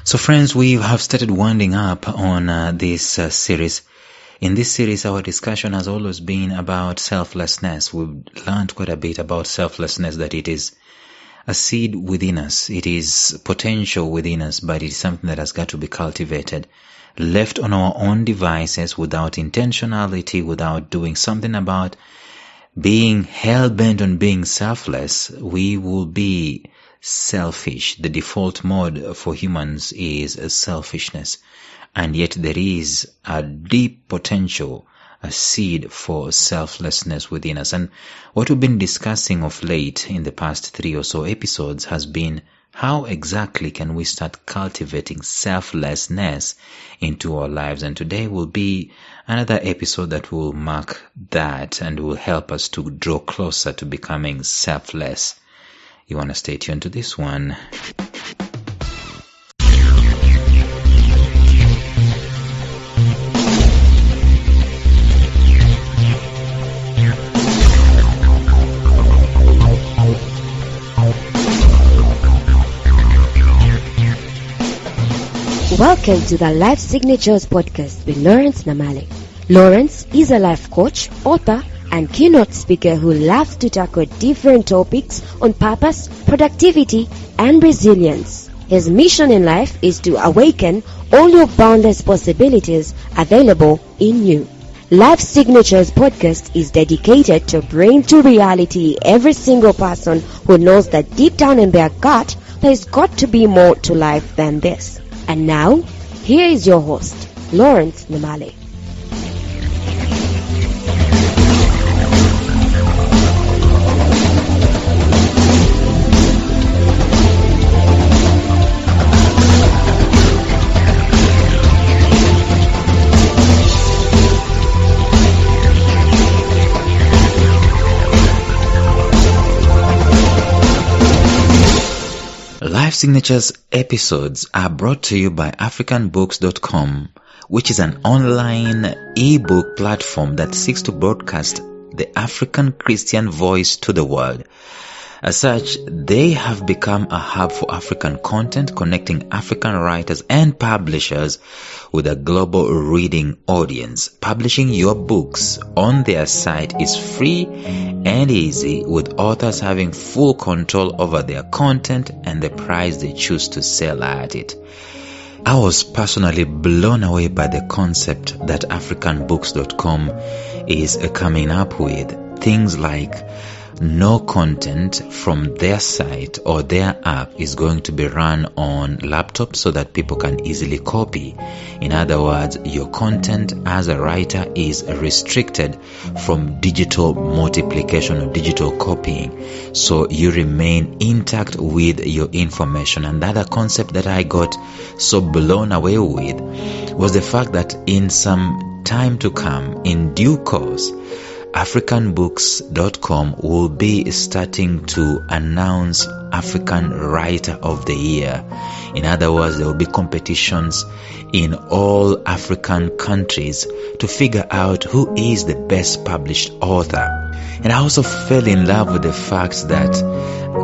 So friends, we have started winding up on this series. In this series, our discussion has always been about selflessness. We've learned quite a bit about selflessness, that it is a seed within us. It is potential within us, but it is something that has got to be cultivated. Left on our own devices without intentionality, without doing something about being hell-bent on being selfless, we will be selfish. The default mode for humans is selfishness. And yet there is a deep potential, a seed for selflessness within us. And what we've been discussing of late in the past 3 or so episodes has been how exactly can we start cultivating selflessness into our lives. And today will be another episode that will mark that and will help us to draw closer to becoming selfless. You want to stay tuned to this one. Welcome to the Life Signatures podcast with Lawrence Namale. Lawrence is a life coach, author, and keynote speaker who loves to tackle different topics on purpose, productivity, and resilience. His mission in life is to awaken all your boundless possibilities available in you. Life Signatures podcast is dedicated to bring to reality every single person who knows that deep down in their gut, there's got to be more to life than this. And now, here is your host, Lawrence Namale. Life Signatures episodes are brought to you by africanbooks.com, which is an online ebook platform that seeks to broadcast the African Christian voice to the world. As such, they have become a hub for African content, connecting African writers and publishers with a global reading audience. Publishing your books on their site is free and easy, with authors having full control over their content and the price they choose to sell at it. I was personally blown away by the concept that africanbooks.com is coming up with. Things like no content from their site or their app is going to be run on laptops so that people can easily copy. In other words, your content as a writer is restricted from digital multiplication or digital copying, so you remain intact with your information. And the other concept that I got so blown away with was the fact that in some time to come, in due course, africanbooks.com will be starting to announce African Writer of the Year. In other words, there will be competitions in all African countries to figure out who is the best published author. And I also fell in love with the fact that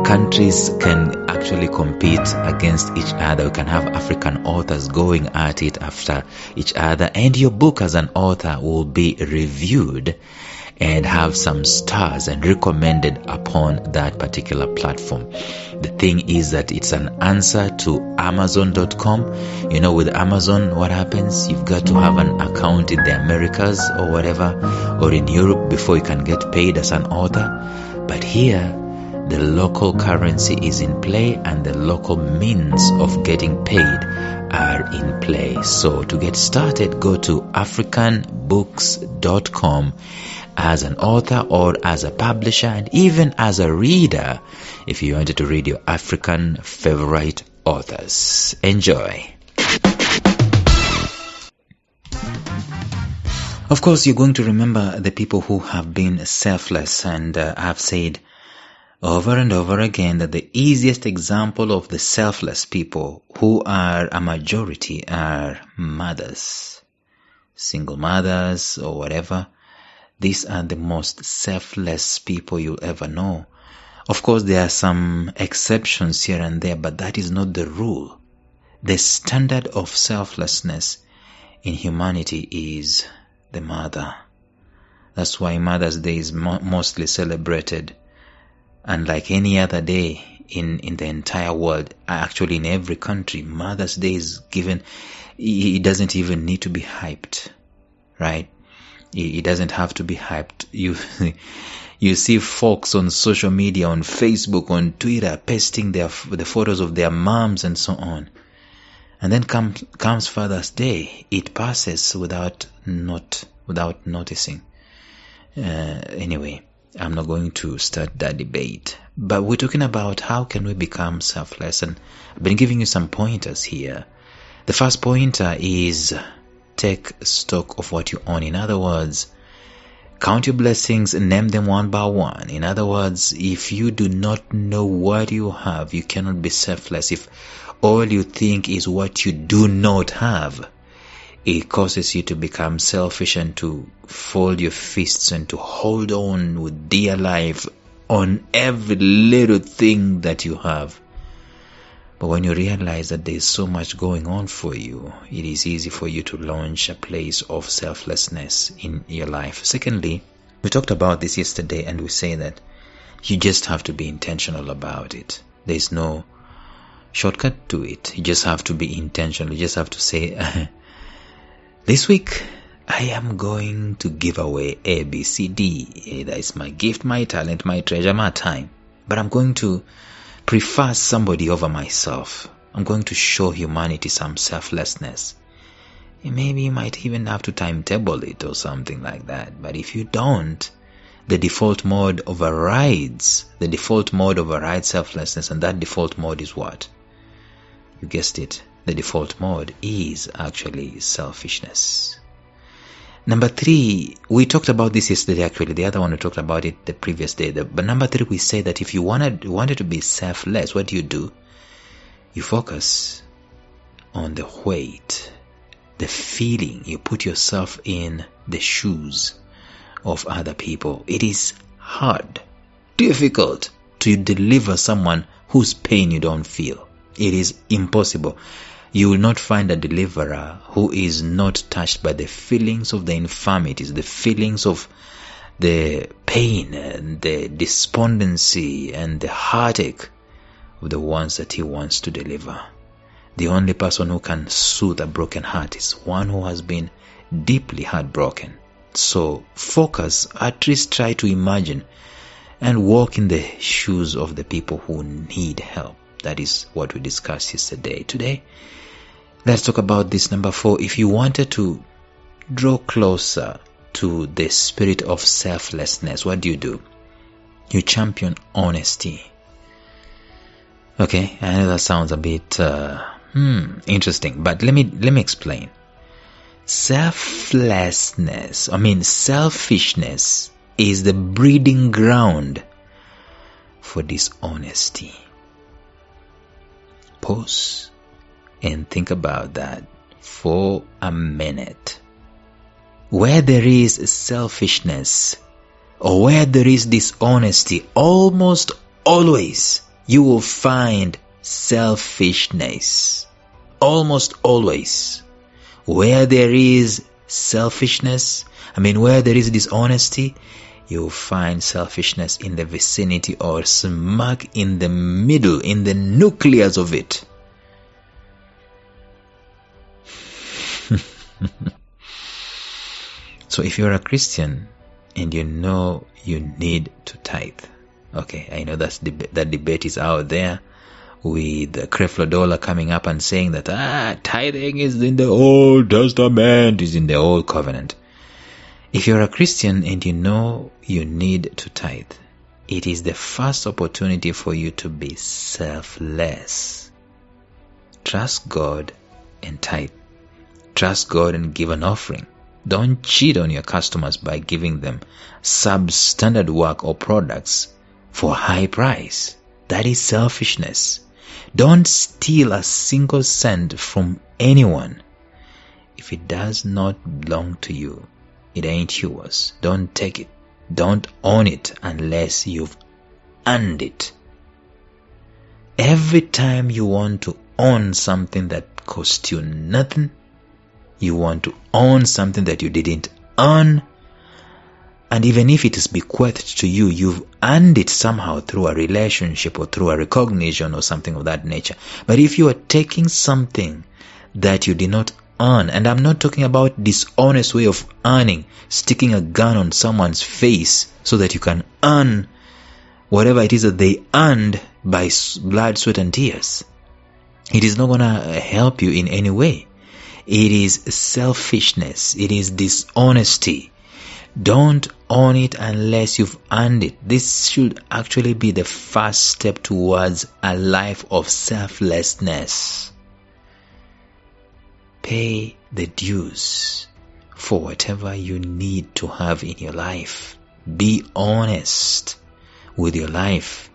countries can actually compete against each other. We can have African authors going at it after each other, and your book as an author will be reviewed and have some stars and recommended upon that particular platform. The thing is that it's an answer to Amazon.com. You know, with Amazon, what happens? You've got to have an account in the Americas or whatever, or in Europe before you can get paid as an author. But here, the local currency is in play and the local means of getting paid are in play. So to get started, go to africanbooks.com as an author or as a publisher, and even as a reader if you wanted to read your African favorite authors. Enjoy. Of course, you're going to remember the people who have been selfless, and I've said over and over again that the easiest example of the selfless people, who are a majority, are mothers, single mothers or whatever. These are the most selfless people you'll ever know. Of course, there are some exceptions here and there, but that is not the rule. the standard of selflessness in humanity is the mother. That's why Mother's Day is mostly celebrated. Unlike any other day in the entire world, actually in every country, Mother's Day is given. It doesn't even need to be hyped, right? It doesn't have to be hyped. You see folks on social media, on Facebook, on Twitter, pasting the photos of their moms and so on. And then comes Father's Day. It passes without noticing. Anyway, I'm not going to start that debate. But we're talking about how can we become selfless. And I've been giving you some pointers here. The first pointer is take stock of what you own. In other words, count your blessings and name them one by one. In other words, if you do not know what you have, you cannot be selfless. If all you think is what you do not have, it causes you to become selfish and to fold your fists and to hold on with dear life on every little thing that you have. But when you realize that there is so much going on for you, it is easy for you to launch a place of selflessness in your life. Secondly, we talked about this yesterday, and we say that you just have to be intentional about it. There is no shortcut to it. You just have to be intentional. You just have to say, this week, I am going to give away A, B, C, D. That is my gift, my talent, my treasure, my time. But I'm going to prefer somebody over myself. I'm going to show humanity some selflessness. And maybe you might even have to timetable it or something like that. But if you don't, the default mode overrides. The default mode overrides selflessness, and that default mode is what? You guessed it. The default mode is actually selfishness. Number 3, we talked about this yesterday actually. The other one we talked about it the previous day. But number 3, we say that if you wanted to be selfless, what do? You focus on the weight, the feeling. You put yourself in the shoes of other people. It is hard, difficult to deliver someone whose pain you don't feel. It is impossible. You will not find a deliverer who is not touched by the feelings of the infirmities, the feelings of the pain and the despondency and the heartache of the ones that he wants to deliver. The only person who can soothe a broken heart is one who has been deeply heartbroken. So focus, at least try to imagine and walk in the shoes of the people who need help. That is what we discussed yesterday. Today, let's talk about this number 4. If you wanted to draw closer to the spirit of selflessness, what do? You champion honesty. Okay, I know that sounds a bit interesting, but let me explain. Selfishness is the breeding ground for dishonesty. Pause and think about that for a minute. Where there is selfishness or where there is dishonesty, almost always you will find selfishness. Almost always. Where there is selfishness, where there is dishonesty, you'll find selfishness in the vicinity or smack in the middle, in the nucleus of it. So if you're a Christian and you know you need to tithe, okay, I know that debate is out there with Creflo Dollar coming up and saying that tithing is in the Old Testament, is in the Old Covenant. If you're a Christian and you know you need to tithe, it is the first opportunity for you to be selfless. Trust God and tithe. Trust God and give an offering. Don't cheat on your customers by giving them substandard work or products for high price. That is selfishness. Don't steal a single cent from anyone. If it does not belong to you, it ain't yours. Don't take it. Don't own it unless you've earned it. Every time you want to own something that that cost you nothing. You want to own something that you didn't earn. And even if it is bequeathed to you, you've earned it somehow through a relationship or through a recognition or something of that nature. But if you are taking something that you did not earn, and I'm not talking about dishonest way of earning, sticking a gun on someone's face so that you can earn whatever it is that they earned by blood, sweat, and tears. It is not going to help you in any way. It is selfishness. It is dishonesty. Don't own it unless you've earned it. This should actually be the first step towards a life of selflessness. Pay the dues for whatever you need to have in your life. Be honest with your life.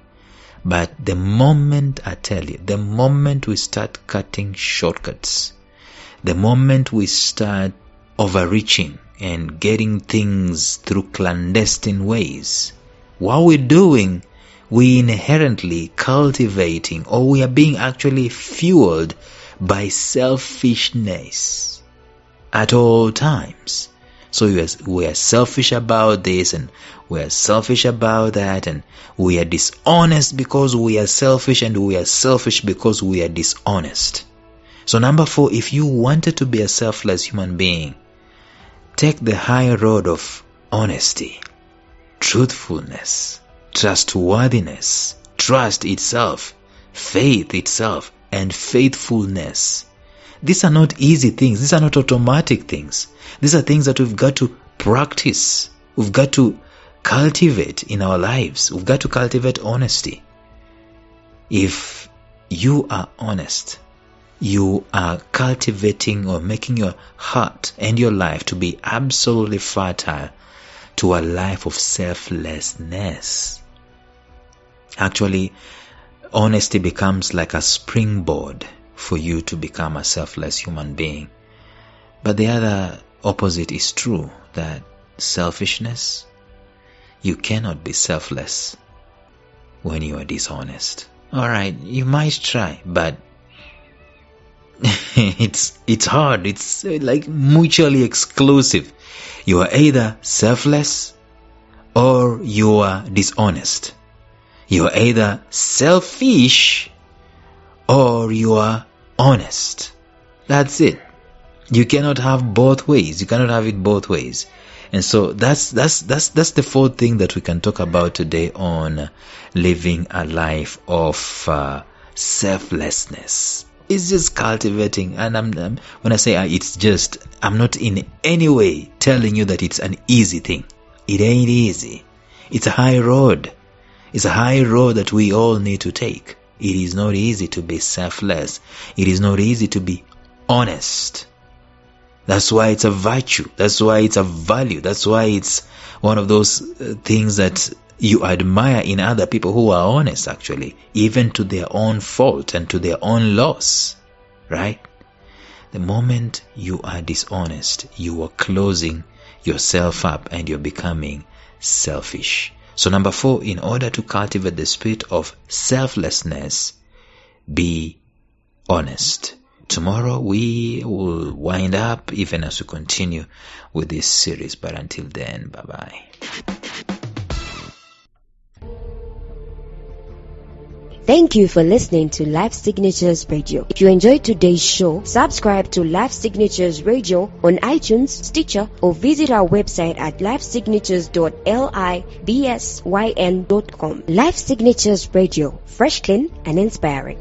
But the moment, I tell you, the moment we start cutting shortcuts, the moment we start overreaching and getting things through clandestine ways, what we're doing, we inherently cultivating, or we are being actually fueled by selfishness at all times. So we are selfish about this, and we are selfish about that, and we are dishonest because we are selfish, and we are selfish because we are dishonest. So number 4, if you wanted to be a selfless human being, take the high road of honesty, truthfulness, trustworthiness, trust itself, faith itself, and faithfulness. These are not easy things. These are not automatic things. These are things that we've got to practice. We've got to cultivate in our lives. We've got to cultivate honesty. If you are honest, you are cultivating or making your heart and your life to be absolutely fertile to a life of selflessness. Actually, honesty becomes like a springboard for you to become a selfless human being. But the other opposite is true, that selfishness, you cannot be selfless when you are dishonest. Alright, you might try, but it's hard. It's like mutually exclusive. You are either selfless or you are dishonest. You are either selfish or you are honest. That's it. You cannot have both ways. You cannot have it both ways. And so that's the 4th thing that we can talk about today on living a life of selflessness. It's just cultivating, and when I say it's just, I'm not in any way telling you that it's an easy thing. It ain't easy. It's a high road. It's a high road that we all need to take. It is not easy to be selfless. It is not easy to be honest. That's why it's a virtue. That's why it's a value. That's why it's one of those things that you admire in other people who are honest, actually, even to their own fault and to their own loss, right? The moment you are dishonest, you are closing yourself up and you're becoming selfish. So number 4, in order to cultivate the spirit of selflessness, be honest. Tomorrow we will wind up even as we continue with this series. But until then, bye-bye. Thank you for listening to Life Signatures Radio. If you enjoyed today's show, subscribe to Life Signatures Radio on iTunes, Stitcher, or visit our website at lifesignatures.libsyn.com. Life Signatures Radio, fresh, clean, and inspiring.